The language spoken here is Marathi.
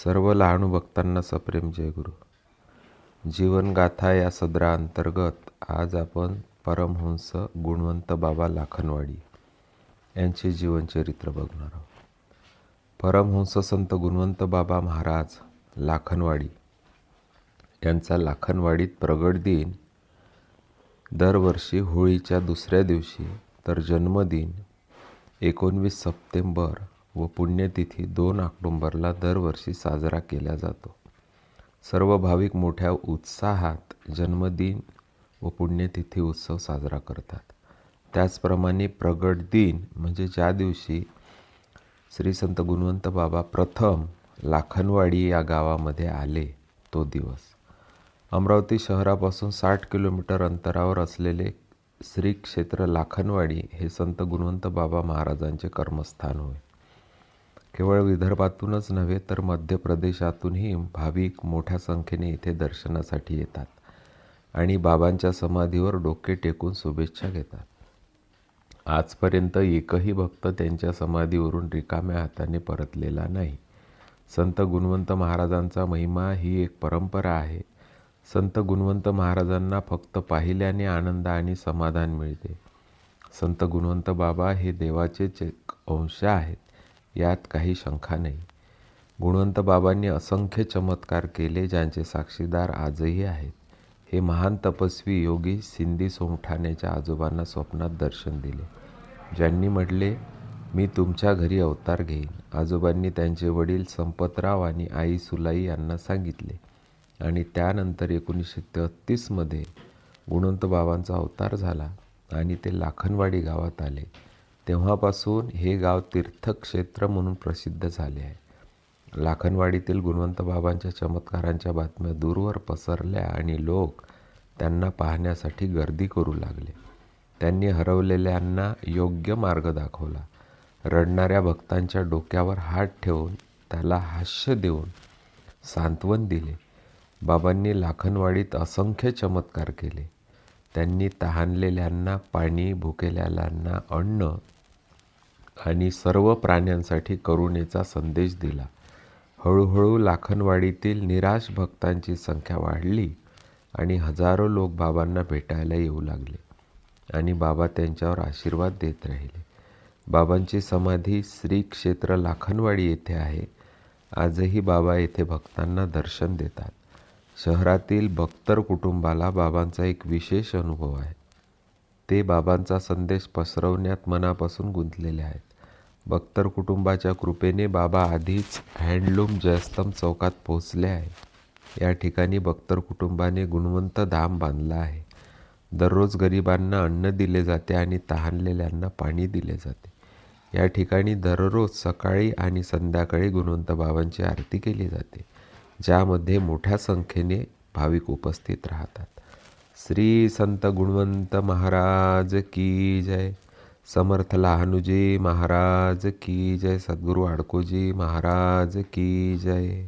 सर्व लहानू भक्तांना सप्रेम जयगुरु. जीवनगाथा या सदराअंतर्गत आज आपण परमहंस गुणवंत बाबा लाखनवाडी यांचे जीवनचरित्र बघणार आहोत. परमहंस संत गुणवंत बाबा महाराज लाखनवाडी यांचा लाखनवाडीत प्रगट दिन दरवर्षी होळीच्या दुसऱ्या दिवशी तर जन्मदिन 19 सप्टेंबर व पुण्यतिथी 2 ऑक्टोंबरला दरवर्षी साजरा केला जातो. सर्व भाविक मोठ्या उत्साहात जन्मदिन व पुण्यतिथी उत्सव साजरा करतात. त्याचप्रमाणे प्रगट दिन म्हणजे ज्या दिवशी श्री संत गुणवंत बाबा प्रथम लाखनवाडी या गावामध्ये आले तो दिवस. अमरावती शहरापासून 60 किलोमीटर अंतरावर असलेले श्री क्षेत्र लाखनवाडी हे संत गुणवंत बाबा महाराजांचे कर्मस्थान होय. केवळ विदर्भातूनच नव्हे तर मध्य प्रदेशातूनही भाविक मोठ्या संख्येने इथे दर्शनासाठी येतात आणि बाबांच्या समाधीवर डोके टेकून शुभेच्छा घेतात. आजपर्यंत एकही भक्त त्यांच्या समाधीवरून रिकाम्या हाताने परतलेला नाही. संत गुणवंत महाराजांचा महिमा ही एक परंपरा आहे. संत गुणवंत महाराजांना फक्त पाहिल्याने आनंद आणि समाधान मिळते. संत गुणवंत बाबा हे देवाचेच एक अंश आहेत, यात काही शंका नाही. गुणवंत बाबांनी असंख्य चमत्कार केले, ज्यांचे साक्षीदार आजही आहेत. हे महान तपस्वी योगी सिंधी सोमठाण्याच्या आजोबांना स्वप्नात दर्शन दिले, ज्यांनी म्हटले, मी तुमच्या घरी अवतार घेईन. आजोबांनी त्यांचे वडील संपतराव आणि आई सुलाई यांना सांगितले आणि त्यानंतर 1933 मध्ये गुणवंत बाबांचा अवतार झाला आणि ते लाखनवाडी गावात आले. तेव्हापासून हे गाव तीर्थक्षेत्र म्हणून प्रसिद्ध झाले आहे. लाखनवाडीतील गुणवंत बाबांच्या चमत्कारांच्या बातम्या दूरवर पसरल्या आणि लोक त्यांना पाहण्यासाठी गर्दी करू लागले. त्यांनी हरवलेल्यांना योग्य मार्ग दाखवला. रडणाऱ्या भक्तांच्या डोक्यावर हात ठेवून त्याला हास्य देऊन सांत्वन दिले. बाबांनी लाखनवाडीत असंख्य चमत्कार केले. त्यांनी तहानलेल्यांना पाणी, भुकेलेल्यांना अन्न आणि सर्व प्राण्यांसाठी करुणेचा संदेश दिला. हळूहळू लाखनवाडीतील निराश भक्तांची संख्या वाढली आणि हजारो लोक बाबांना भेटायला येऊ लागले आणि बाबा त्यांच्यावर आशीर्वाद देत राहिले. बाबांची समाधी श्री क्षेत्र लाखनवाडी येथे आहे. आजही बाबा येथे भक्तांना दर्शन देतात. शहरातील बख्तर कुटुंबाला बाबांचा एक विशेष अनुभव आहे. ते बाबांचा संदेश पसरवण्यात मनापासून गुंतलेले आहेत. बख्तर कुटुंबाच्या कृपेने बाबा आधीच हँडलूम जयस्तंभ चौकात पोहोचले आहे. या ठिकाणी बख्तर कुटुंबाने गुणवंत धाम बांधला आहे. दररोज गरिबांना अन्न दिले जाते आणि तहानलेल्यांना पाणी दिले जाते. या ठिकाणी दररोज सकाळी आणि संध्याकाळी गुणवंत बाबांची आरती केली जाते, ज्यामध्ये मोठ्या संख्येने भाविक उपस्थित राहतात. श्री संत गुणवंत महाराज की जय. समर्थ लहानूजी महाराज की जय. सद्गुरू आडकोजी महाराज की जय.